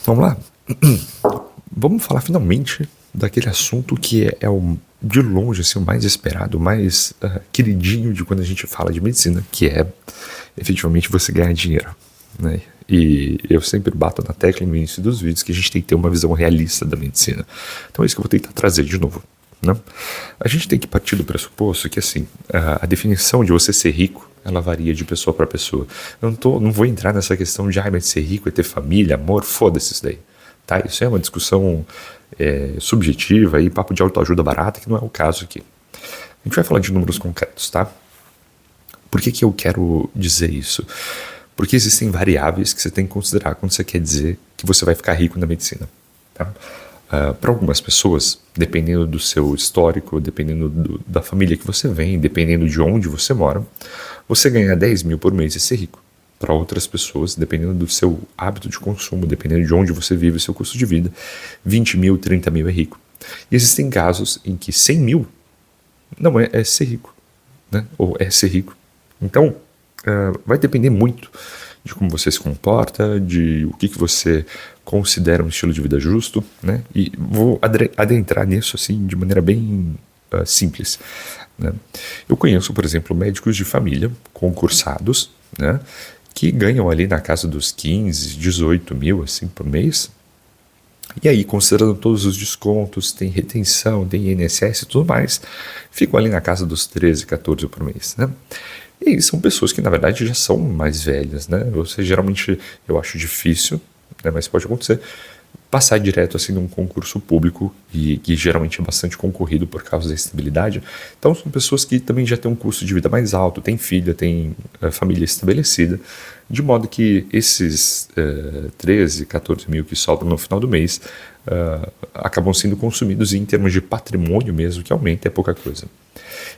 Vamos lá? Vamos falar finalmente daquele assunto que é o, de longe, assim, o mais esperado, o mais queridinho de quando a gente fala de medicina, que é efetivamente você ganhar dinheiro, né? E eu sempre bato na tecla no início dos vídeos que a gente tem que ter uma visão realista da medicina. Então é isso que eu vou tentar trazer de novo, né? A gente tem que partir do pressuposto que, assim, a definição de você ser rico, ela varia de pessoa para pessoa. Eu não vou entrar nessa questão de, mas ser rico é ter família, amor, foda-se isso daí. Tá? Isso é uma discussão subjetiva e papo de autoajuda barata, que não é o caso aqui. A gente vai falar de números concretos, tá? Por que eu quero dizer isso? Porque existem variáveis que você tem que considerar quando você quer dizer que você vai ficar rico na medicina. Tá? Para algumas pessoas, dependendo do seu histórico, dependendo da família que você vem, dependendo de onde você mora, você ganhar 10 mil por mês e ser rico. Para outras pessoas, dependendo do seu hábito de consumo, dependendo de onde você vive, o seu custo de vida, 20 mil, 30 mil é rico. E existem casos em que 100 mil não é ser rico, né? Ou é ser rico. Então, vai depender muito de como você se comporta, de o que você considera um estilo de vida justo, né? E vou adentrar nisso assim de maneira bem simples, né? Eu conheço, por exemplo, médicos de família concursados, né, que ganham ali na casa dos 15, 18 mil assim, por mês. E aí, considerando todos os descontos, tem retenção, tem INSS e tudo mais, ficam ali na casa dos 13, 14 por mês, né? E são pessoas que, na verdade, já são mais velhas, né? Você geralmente, eu acho difícil, né, mas pode acontecer, passar direto assim num concurso público e que geralmente é bastante concorrido por causa da estabilidade. Então são pessoas que também já têm um custo de vida mais alto, têm filha, têm família estabelecida, de modo que esses 13, 14 mil que sobram no final do mês acabam sendo consumidos e em termos de patrimônio mesmo, que aumenta, é pouca coisa.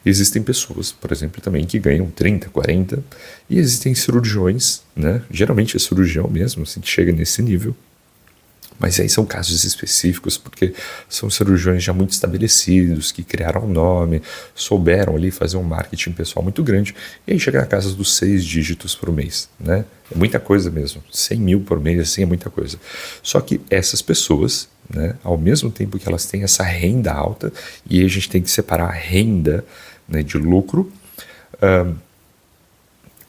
Existem pessoas, por exemplo, também que ganham 30, 40, e existem cirurgiões, né? Geralmente é cirurgião mesmo, assim, que chega nesse nível. Mas aí são casos específicos, porque são cirurgiões já muito estabelecidos, que criaram um nome, souberam ali fazer um marketing pessoal muito grande, e aí chega na casa dos 6 dígitos por mês, né? É muita coisa mesmo, 100 mil por mês, assim, é muita coisa. Só que essas pessoas, né, ao mesmo tempo que elas têm essa renda alta, e aí a gente tem que separar a renda, né, de lucro,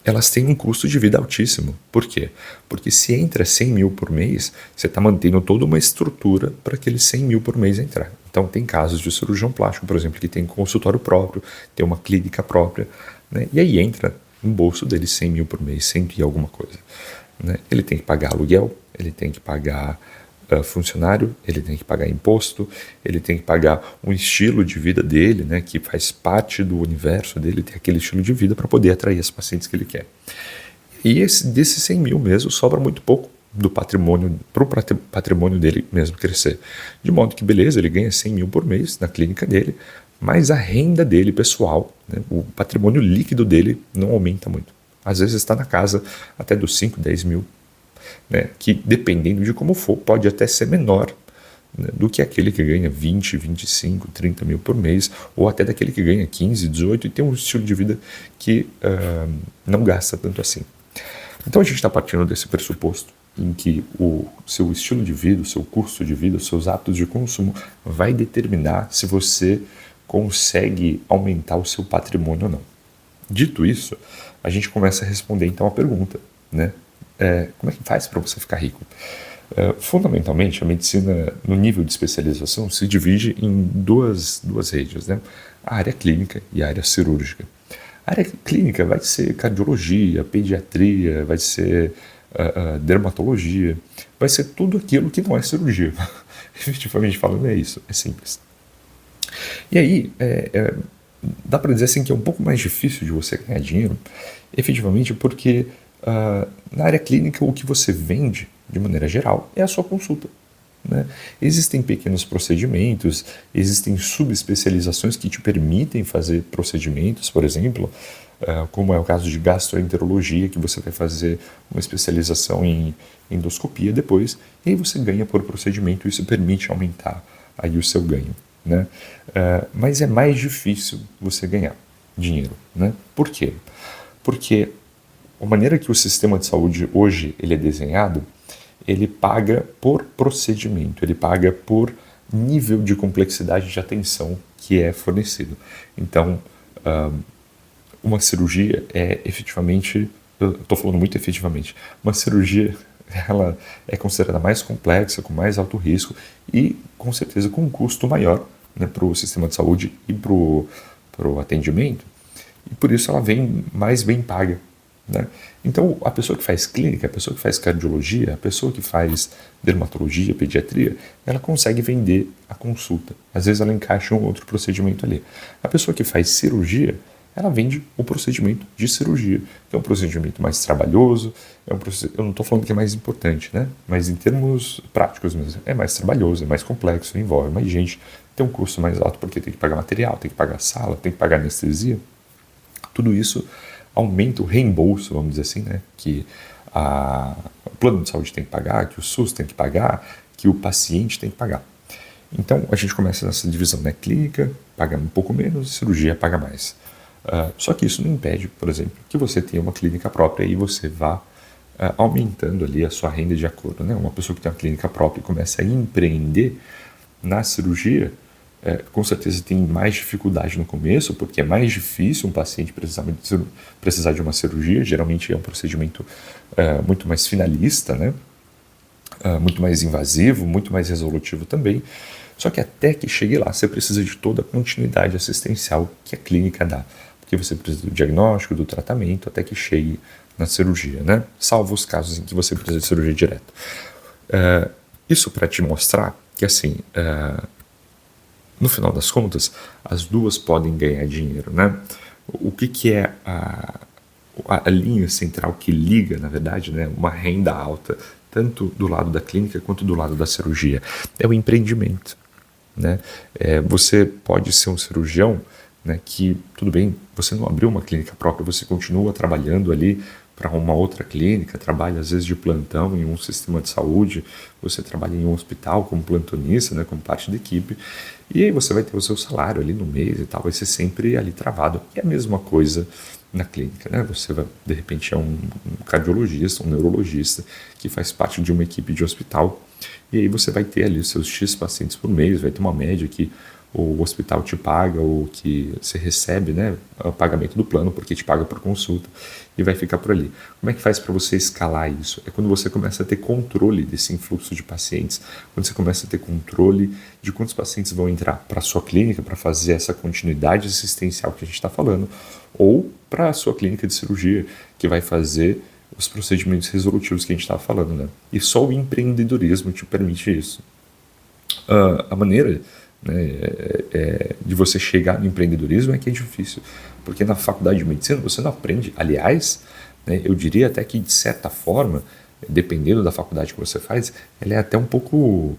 elas têm um custo de vida altíssimo. Por quê? Porque se entra 100 mil por mês, você está mantendo toda uma estrutura para aqueles 100 mil por mês entrar. Então tem casos de cirurgião plástico, por exemplo, que tem consultório próprio, tem uma clínica própria, né? E aí entra no bolso dele 100 mil por mês, 100 e alguma coisa, né? Ele tem que pagar aluguel, ele tem que pagar funcionário, ele tem que pagar imposto, ele tem que pagar um estilo de vida dele, né, que faz parte do universo dele, ter aquele estilo de vida para poder atrair os pacientes que ele quer. E desses 100 mil mesmo, sobra muito pouco do patrimônio, para o patrimônio dele mesmo crescer. De modo que, beleza, ele ganha 100 mil por mês na clínica dele, mas a renda dele pessoal, né, o patrimônio líquido dele não aumenta muito. Às vezes está na casa até dos 5, 10 mil, né, que dependendo de como for, pode até ser menor, né, do que aquele que ganha 20, 25, 30 mil por mês, ou até daquele que ganha 15, 18 e tem um estilo de vida que não gasta tanto assim. Então a gente está partindo desse pressuposto em que o seu estilo de vida, o seu custo de vida, os seus hábitos de consumo vai determinar se você consegue aumentar o seu patrimônio ou não. Dito isso, a gente começa a responder então a pergunta, né? Como é que faz para você ficar rico? Fundamentalmente, a medicina, no nível de especialização, se divide em duas redes, né? A área clínica e a área cirúrgica. A área clínica vai ser cardiologia, pediatria, vai ser dermatologia, vai ser tudo aquilo que não é cirurgia. Efetivamente falando, é isso, é simples. E aí, dá para dizer assim que é um pouco mais difícil de você ganhar dinheiro, efetivamente porque na área clínica o que você vende, de maneira geral, é a sua consulta, né? Existem pequenos procedimentos, existem subespecializações que te permitem fazer procedimentos, por exemplo, como é o caso de gastroenterologia, que você vai fazer uma especialização em endoscopia depois, e aí você ganha por procedimento, e isso permite aumentar aí o seu ganho, né? Mas é mais difícil você ganhar dinheiro, né? Por quê? Porque a maneira que o sistema de saúde hoje ele é desenhado, ele paga por procedimento, ele paga por nível de complexidade de atenção que é fornecido. Então, uma cirurgia é efetivamente, eu estou falando muito efetivamente, uma cirurgia ela é considerada mais complexa, com mais alto risco e com certeza com um custo maior, né, para o sistema de saúde e para o atendimento, e por isso ela vem mais bem paga, né? Então a pessoa que faz clínica, a pessoa que faz cardiologia, a pessoa que faz dermatologia, pediatria, ela consegue vender a consulta. Às vezes ela encaixa um outro procedimento ali. A pessoa que faz cirurgia, ela vende o procedimento de cirurgia, que é um procedimento mais trabalhoso, eu não estou falando que é mais importante, né? Mas em termos práticos mesmo, é mais trabalhoso, é mais complexo, envolve mais gente, tem um custo mais alto porque tem que pagar material, tem que pagar sala, tem que pagar anestesia. Tudo isso aumenta o reembolso, vamos dizer assim, né? Que o plano de saúde tem que pagar, que o SUS tem que pagar, que o paciente tem que pagar. Então a gente começa nessa divisão, né? Clínica paga um pouco menos, cirurgia paga mais. Só que isso não impede, por exemplo, que você tenha uma clínica própria e você vá aumentando ali a sua renda de acordo, né? Uma pessoa que tem uma clínica própria e começa a empreender na cirurgia, com certeza tem mais dificuldade no começo, porque é mais difícil um paciente precisar de uma cirurgia, geralmente é um procedimento muito mais finalista, né? Muito mais invasivo, muito mais resolutivo também. Só que até que chegue lá, você precisa de toda a continuidade assistencial que a clínica dá, porque você precisa do diagnóstico, do tratamento, até que chegue na cirurgia, né? Salvo os casos em que você precisa de cirurgia direta. Isso para te mostrar que, assim, no final das contas, as duas podem ganhar dinheiro, né? O que é a linha central que liga, na verdade, né, uma renda alta, tanto do lado da clínica quanto do lado da cirurgia? É o empreendimento, né? Você pode ser um cirurgião, né, que, tudo bem, você não abriu uma clínica própria, você continua trabalhando ali para uma outra clínica, trabalha às vezes de plantão em um sistema de saúde, você trabalha em um hospital como plantonista, né, como parte da equipe, e aí você vai ter o seu salário ali no mês e tal, vai ser sempre ali travado. E é a mesma coisa na clínica, né? Você vai, de repente, é um cardiologista, um neurologista que faz parte de uma equipe de hospital, e aí você vai ter ali os seus X pacientes por mês, vai ter uma média que o hospital te paga ou que você recebe, né, o pagamento do plano, porque te paga por consulta, e vai ficar por ali. Como é que faz para você escalar isso? É quando você começa a ter controle desse influxo de pacientes, quando você começa a ter controle de quantos pacientes vão entrar para a sua clínica para fazer essa continuidade assistencial que a gente está falando, ou para a sua clínica de cirurgia, que vai fazer os procedimentos resolutivos que a gente estava falando, né? E só o empreendedorismo te permite isso. A maneira, né, de você chegar no empreendedorismo é que é difícil, porque na faculdade de medicina você não aprende, aliás, né, eu diria até que de certa forma, dependendo da faculdade que você faz, ela é até um pouco,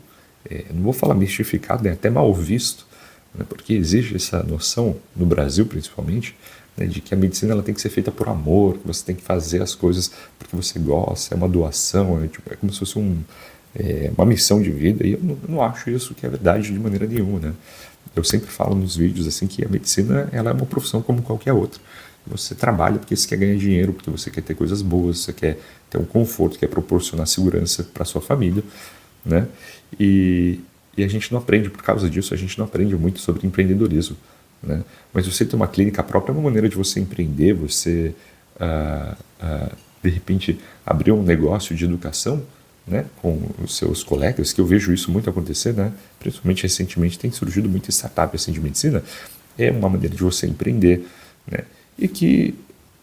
não vou falar mistificado, é até mal visto, né, porque existe essa noção, no Brasil principalmente, né, de que a medicina ela tem que ser feita por amor, que você tem que fazer as coisas porque você gosta, é uma doação, é como se fosse uma missão de vida, e eu não acho isso que é verdade de maneira nenhuma, né? Eu sempre falo nos vídeos assim que a medicina ela é uma profissão como qualquer outra. Você trabalha porque você quer ganhar dinheiro, porque você quer ter coisas boas, você quer ter um conforto, quer proporcionar segurança para sua família, né? E a gente não aprende, por causa disso, a gente não aprende muito sobre empreendedorismo, né? Mas você ter uma clínica própria é uma maneira de você empreender, você, de repente, abrir um negócio de educação, né, com os seus colegas, que eu vejo isso muito acontecer, né, principalmente recentemente tem surgido muita startup assim, de medicina, é uma maneira de você empreender, né, e que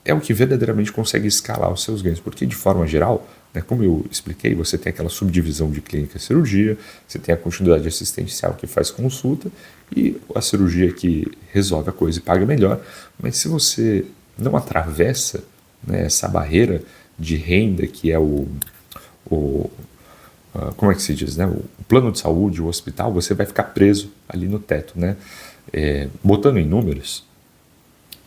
é o que verdadeiramente consegue escalar os seus ganhos, porque de forma geral, né, como eu expliquei, você tem aquela subdivisão de clínica e cirurgia, você tem a continuidade assistencial que faz consulta e a cirurgia que resolve a coisa e paga melhor, mas se você não atravessa, né, essa barreira de renda que é como é que se diz, né? O plano de saúde, o hospital, você vai ficar preso ali no teto, né? Botando em números,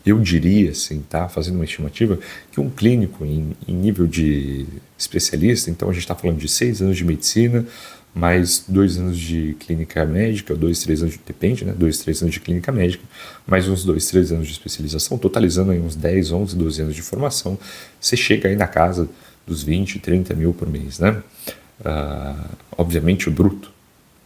eu diria, assim, tá? Fazendo uma estimativa, que um clínico em nível de especialista, então a gente está falando de 6 anos de medicina, mais 2 anos de clínica médica, 2, 3 anos, depende, né? 2, 3 anos de clínica médica, mais uns 2, 3 anos de especialização, totalizando aí uns 10, 11, 12 anos de formação, você chega aí na casa dos 20, 30 mil por mês, né? obviamente, bruto,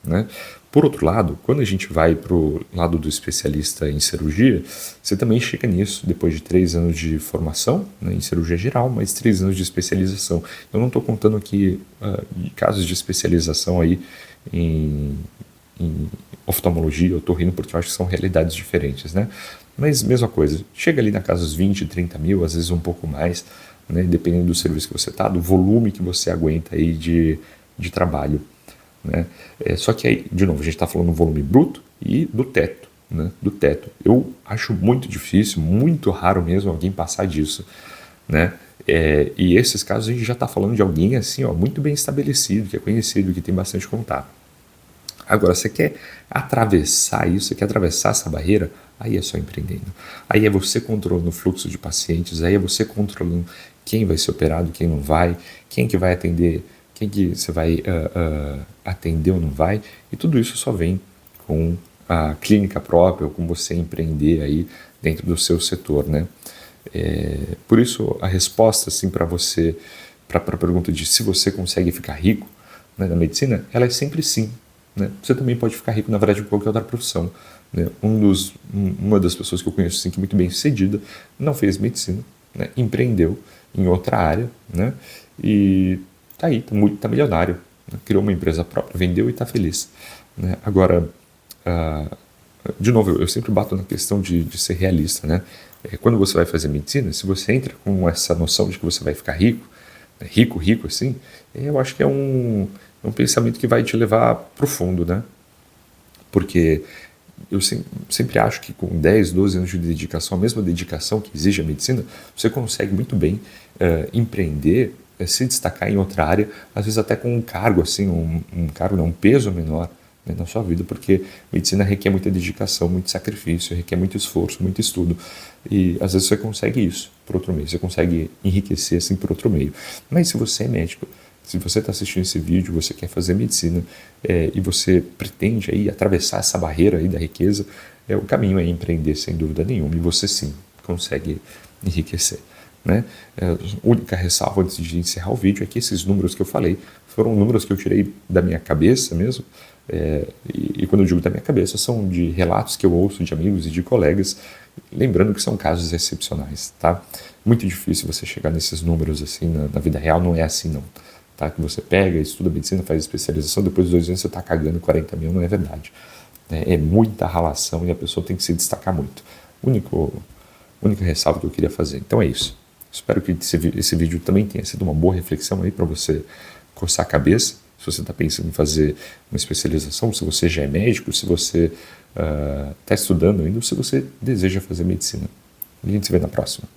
né? Por outro lado, quando a gente vai para o lado do especialista em cirurgia, você também chega nisso depois de 3 anos de formação, né, em cirurgia geral, mais 3 anos de especialização. Eu não estou contando aqui casos de especialização aí em oftalmologia ou otorrino, porque eu acho que são realidades diferentes, né? Mas mesma coisa, chega ali na casa dos 20, 30 mil, às vezes um pouco mais, né, dependendo do serviço que você está, do volume que você aguenta aí de trabalho. Né? Só que aí, de novo, a gente está falando do volume bruto e do teto. Né? Do teto. Eu acho muito difícil, muito raro mesmo alguém passar disso. Né? E esses casos a gente já está falando de alguém assim, ó, muito bem estabelecido, que é conhecido, que tem bastante contato. Agora, você quer atravessar isso, você quer atravessar essa barreira, aí é só empreendendo. Aí é você controlando o fluxo de pacientes, aí é você controlando quem vai ser operado, quem não vai, quem que vai atender, quem que você vai atender ou não vai, e tudo isso só vem com a clínica própria, ou com você empreender aí dentro do seu setor, né? Por isso, a resposta assim, para você, para a pergunta de se você consegue ficar rico, né, na medicina, ela é sempre sim. Né? Você também pode ficar rico, na verdade, em qualquer outra profissão. Né? Uma das pessoas que eu conheço assim, que é muito bem sucedida, não fez medicina, né? Empreendeu em outra área, né? E tá aí, tá milionário, né? Criou uma empresa própria, vendeu e está feliz. Né? Agora, de novo, eu sempre bato na questão de ser realista. Né? Quando você vai fazer medicina, se você entra com essa noção de que você vai ficar rico, né? rico assim, eu acho que é um pensamento que vai te levar para o fundo, né? Porque eu sempre acho que com 10, 12 anos de dedicação, a mesma dedicação que exige a medicina, você consegue muito bem empreender, se destacar em outra área, às vezes até com um cargo, assim, um peso menor, né, na sua vida, porque medicina requer muita dedicação, muito sacrifício, requer muito esforço, muito estudo, e às vezes você consegue isso por outro meio, você consegue enriquecer assim por outro meio. Mas se você é médico, se você está assistindo esse vídeo, você quer fazer medicina e você pretende aí atravessar essa barreira aí da riqueza, o caminho é empreender sem dúvida nenhuma, e você sim consegue enriquecer. Né? A única ressalva antes de encerrar o vídeo é que esses números que eu falei foram números que eu tirei da minha cabeça mesmo, e quando eu digo da minha cabeça, são de relatos que eu ouço de amigos e de colegas, lembrando que são casos excepcionais. Tá? Muito difícil você chegar nesses números assim na vida real, não é assim não. Tá? Que você pega, estuda medicina, faz especialização, depois de 2 anos você está cagando 40 mil, não é verdade. É muita ralação e a pessoa tem que se destacar muito. Única ressalva que eu queria fazer. Então é isso. Espero que esse vídeo também tenha sido uma boa reflexão aí para você coçar a cabeça, se você está pensando em fazer uma especialização, se você já é médico, se você está estudando ainda, ou se você deseja fazer medicina. A gente se vê na próxima.